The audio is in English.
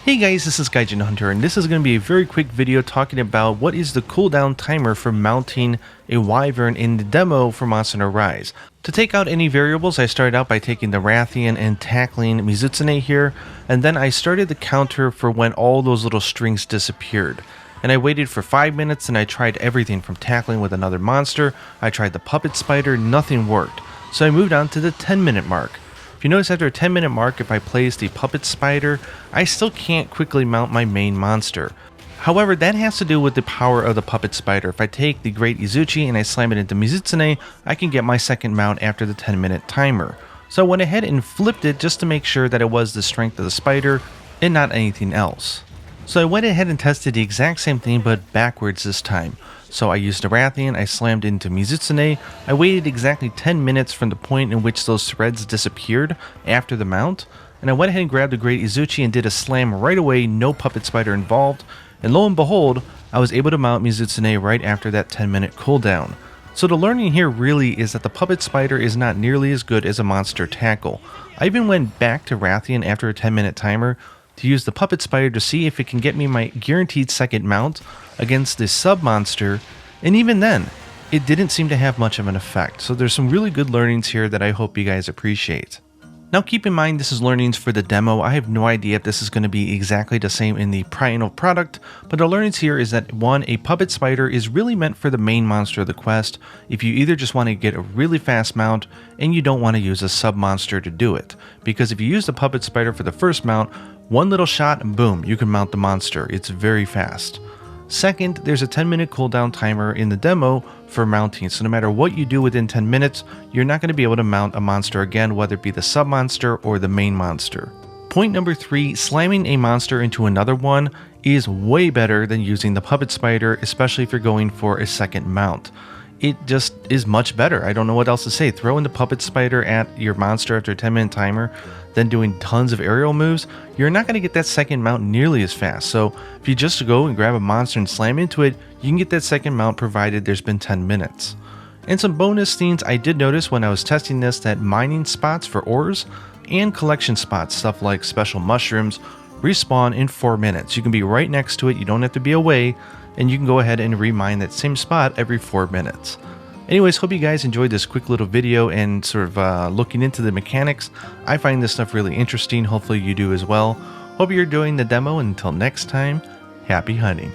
Hey guys, this is Gaijin Hunter, and this is going to be a very quick video talking about what is the cooldown timer for mounting a Wyvern in the demo for Monster Hunter Rise. To take out any variables, I started out by taking the Rathian and tackling Mizutsune here, and then I started the counter for when all those little strings disappeared. And I waited for 5 minutes and I tried everything from tackling with another monster, I tried the puppet spider, nothing worked. So I moved on to the 10-minute mark. If you notice, after a 10-minute mark, if I place the puppet spider, I still can't quickly mount my main monster. However, that has to do with the power of the puppet spider. If I take the Great Izuchi and I slam it into Mizutsune, I can get my second mount after the 10-minute timer. So I went ahead and flipped it just to make sure that it was the strength of the spider and not anything else. So I went ahead and tested the exact same thing, but backwards this time. So I used a Rathian, I slammed into Mizutsune, I waited exactly 10 minutes from the point in which those threads disappeared after the mount, and I went ahead and grabbed the Great Izuchi and did a slam right away, no puppet spider involved, and lo and behold, I was able to mount Mizutsune right after that 10-minute cooldown. So the learning here really is that the puppet spider is not nearly as good as a monster tackle. I even went back to Rathian after a 10-minute timer to use the puppet spider to see if it can get me my guaranteed second mount against this sub monster, and even then it didn't seem to have much of an effect. So there's some really good learnings here that I hope you guys appreciate. Now keep in mind, this is learnings for the demo. I have no idea if this is going to be exactly the same in the final product, but the learnings here is that 1, a puppet spider is really meant for the main monster of the quest if you either just want to get a really fast mount and you don't want to use a sub monster to do it, because if you use the puppet spider for the first mount, one little shot and boom, you can mount the monster. It's very fast. Second, there's a 10-minute cooldown timer in the demo for mounting, so no matter what you do within 10 minutes, you're not going to be able to mount a monster again, whether it be the sub-monster or the main monster. Point number 3, slamming a monster into another one is way better than using the puppet spider, especially if you're going for a second mount. It just is much better. I don't know what else to say. Throwing the puppet spider at your monster after a 10-minute timer, then doing tons of aerial moves, you're not going to get that second mount nearly as fast. So if you just go and grab a monster and slam into it, you can get that second mount provided there's been 10 minutes. And some bonus things I did notice when I was testing this, that mining spots for ores and collection spots, stuff like special mushrooms, respawn in 4 minutes. You can be right next to it, you don't have to be away, and you can go ahead and remine that same spot every 4 minutes. Anyways, hope you guys enjoyed this quick little video and sort of looking into the mechanics. I find this stuff really interesting. Hopefully you do as well. Hope you're doing the demo. Until next time, happy hunting.